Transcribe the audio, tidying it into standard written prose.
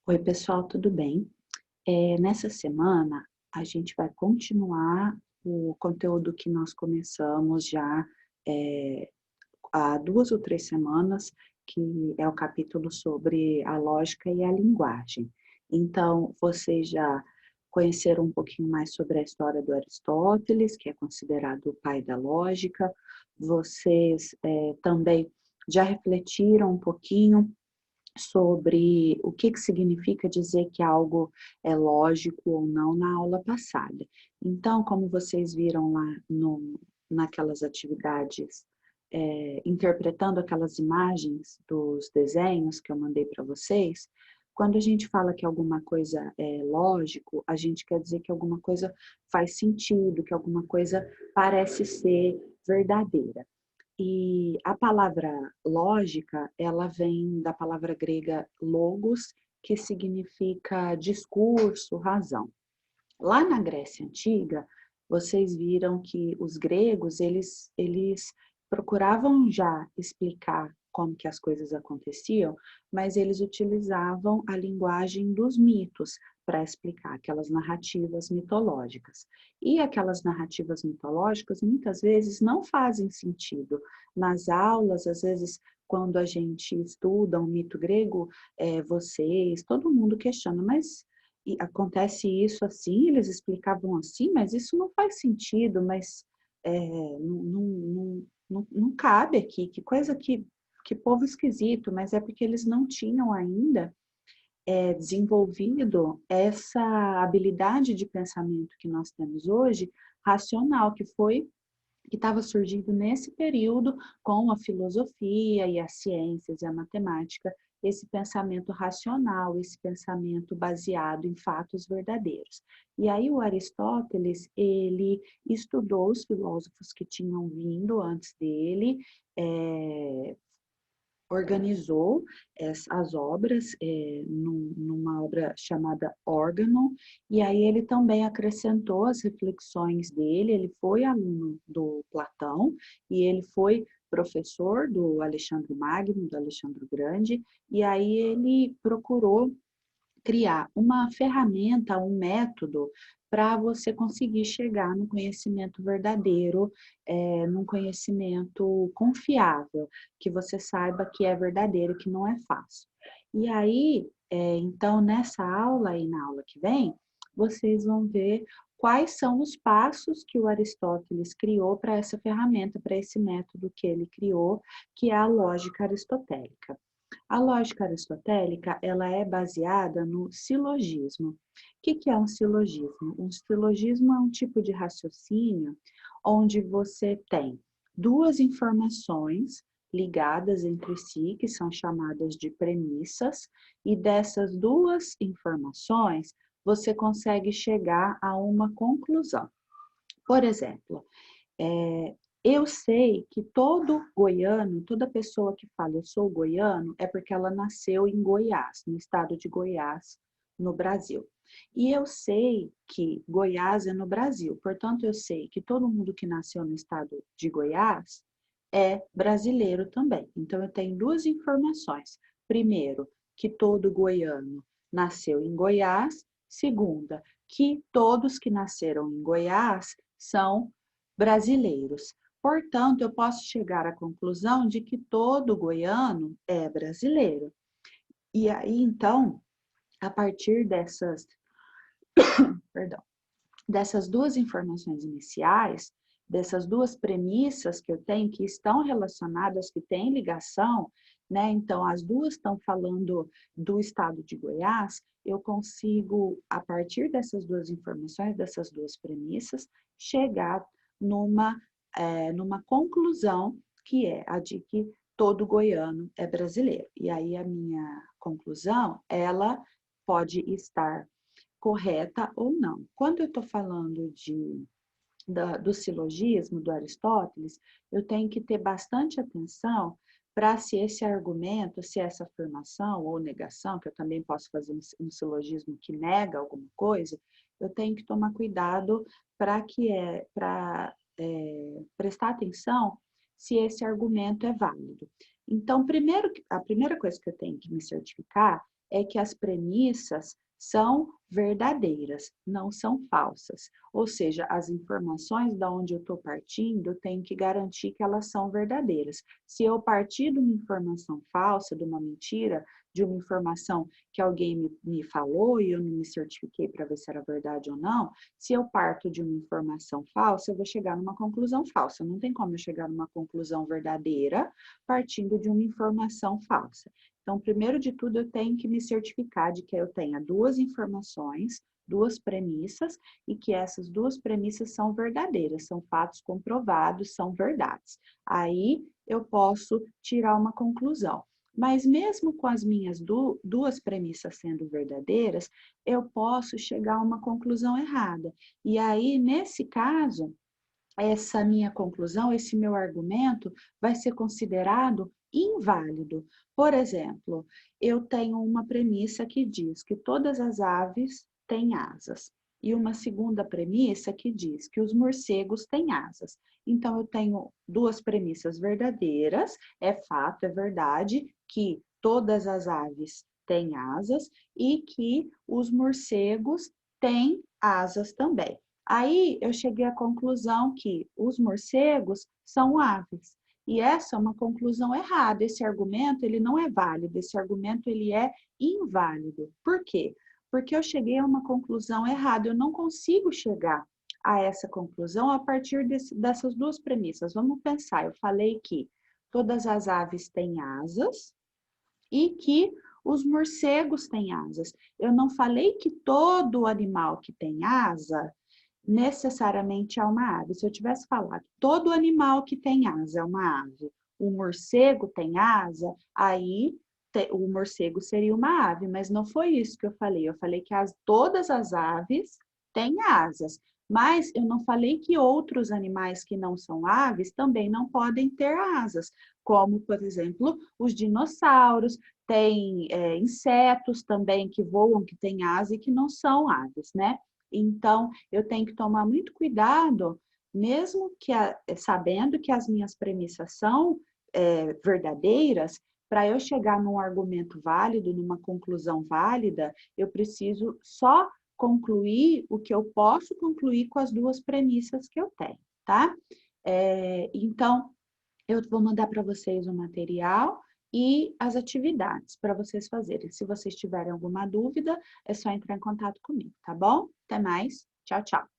Oi, pessoal, tudo bem? Nessa semana, a gente vai continuar o conteúdo que nós começamos já eh, há 2 ou 3 semanas, que é o capítulo sobre a lógica e a linguagem. Então, vocês já conheceram um pouquinho mais sobre a história do Aristóteles, que é considerado o pai da lógica. Vocês também já refletiram um pouquinho sobre o que significa dizer que algo é lógico ou não na aula passada. Então, como vocês viram lá naquelas atividades, interpretando aquelas imagens dos desenhos que eu mandei para vocês, quando a gente fala que alguma coisa é lógico, a gente quer dizer que alguma coisa faz sentido, que alguma coisa parece ser verdadeira. E a palavra lógica, ela vem da palavra grega logos, que significa discurso, razão. Lá na Grécia Antiga, vocês viram que os gregos, eles procuravam já explicar como que as coisas aconteciam, mas eles utilizavam a linguagem dos mitos para explicar aquelas narrativas mitológicas. E aquelas narrativas mitológicas, muitas vezes, não fazem sentido. Nas aulas, às vezes, quando a gente estuda um mito grego, vocês, todo mundo questiona, mas e acontece isso assim, eles explicavam assim, mas isso não faz sentido, mas não cabe aqui, que coisa que povo esquisito, mas é porque eles não tinham ainda desenvolvido essa habilidade de pensamento que nós temos hoje, racional, que estava surgindo nesse período com a filosofia e as ciências e a matemática, esse pensamento racional, esse pensamento baseado em fatos verdadeiros. E aí o Aristóteles, ele estudou os filósofos que tinham vindo antes dele, organizou as obras numa obra chamada Órgano, e aí ele também acrescentou as reflexões dele, ele foi aluno do Platão, e ele foi professor do Alexandre Magno, do Alexandre Grande, e aí ele procurou criar uma ferramenta, um método para você conseguir chegar no conhecimento verdadeiro, num conhecimento confiável, que você saiba que é verdadeiro, que não é fácil. E aí, então, nessa aula e na aula que vem, vocês vão ver quais são os passos que o Aristóteles criou para essa ferramenta, para esse método que ele criou, que é a lógica aristotélica. A lógica aristotélica, ela é baseada no silogismo. O que é um silogismo? Um silogismo é um tipo de raciocínio onde você tem duas informações ligadas entre si, que são chamadas de premissas, e dessas duas informações você consegue chegar a uma conclusão. Por exemplo, eu sei que todo goiano, toda pessoa que fala eu sou goiano, é porque ela nasceu em Goiás, no estado de Goiás, no Brasil. E eu sei que Goiás é no Brasil, portanto, eu sei que todo mundo que nasceu no estado de Goiás é brasileiro também. Então, eu tenho duas informações. Primeiro, que todo goiano nasceu em Goiás. Segunda, que todos que nasceram em Goiás são brasileiros. Portanto, eu posso chegar à conclusão de que todo goiano é brasileiro. E aí, então, a partir perdão, dessas duas informações iniciais, dessas duas premissas que eu tenho, que estão relacionadas, que têm ligação, né? Então, as duas estão falando do estado de Goiás, eu consigo, a partir dessas duas informações, dessas duas premissas, chegar numa, numa conclusão, que é a de que todo goiano é brasileiro. E aí, a minha conclusão, ela pode estar correta ou não. Quando eu estou falando do silogismo do Aristóteles, eu tenho que ter bastante atenção para se esse argumento, se essa afirmação ou negação, que eu também posso fazer um silogismo que nega alguma coisa, eu tenho que tomar cuidado para prestar atenção se esse argumento é válido. Então, primeiro, a primeira coisa que eu tenho que me certificar é que as premissas são verdadeiras, não são falsas. Ou seja, as informações da onde eu estou partindo, eu tenho que garantir que elas são verdadeiras. Se eu partir de uma informação falsa, de uma mentira, de uma informação que alguém me falou e eu não me certifiquei para ver se era verdade ou não, se eu parto de uma informação falsa, eu vou chegar numa conclusão falsa. Não tem como eu chegar numa conclusão verdadeira partindo de uma informação falsa. Então, primeiro de tudo, eu tenho que me certificar de que eu tenha duas informações, duas premissas, e que essas duas premissas são verdadeiras, são fatos comprovados, são verdades. Aí eu posso tirar uma conclusão. Mas mesmo com as minhas duas premissas sendo verdadeiras, eu posso chegar a uma conclusão errada. E aí, nesse caso, essa minha conclusão, esse meu argumento vai ser considerado inválido. Por exemplo, eu tenho uma premissa que diz que todas as aves têm asas, e uma segunda premissa que diz que os morcegos têm asas. Então, eu tenho duas premissas verdadeiras, é fato, é verdade, que todas as aves têm asas e que os morcegos têm asas também. Aí eu cheguei à conclusão que os morcegos são aves. E essa é uma conclusão errada. Esse argumento, ele não é válido. Esse argumento, ele é inválido. Por quê? Porque eu cheguei a uma conclusão errada. Eu não consigo chegar a essa conclusão a partir dessas duas premissas. Vamos pensar. Eu falei que todas as aves têm asas e que os morcegos têm asas. Eu não falei que todo animal que tem asa necessariamente é uma ave. Se eu tivesse falado todo animal que tem asa é uma ave, o morcego tem asa, aí o morcego seria uma ave, mas não foi isso que eu falei. Eu falei que todas as aves têm asas, mas eu não falei que outros animais que não são aves também não podem ter asas, como, por exemplo, os dinossauros, tem insetos também que voam, que têm asa e que não são aves, né? Então, eu tenho que tomar muito cuidado, mesmo que sabendo que as minhas premissas são verdadeiras, para eu chegar num argumento válido, numa conclusão válida, eu preciso só concluir o que eu posso concluir com as duas premissas que eu tenho, tá? Então, eu vou mandar para vocês o material e as atividades para vocês fazerem. Se vocês tiverem alguma dúvida, é só entrar em contato comigo, tá bom? Até mais. Tchau, tchau.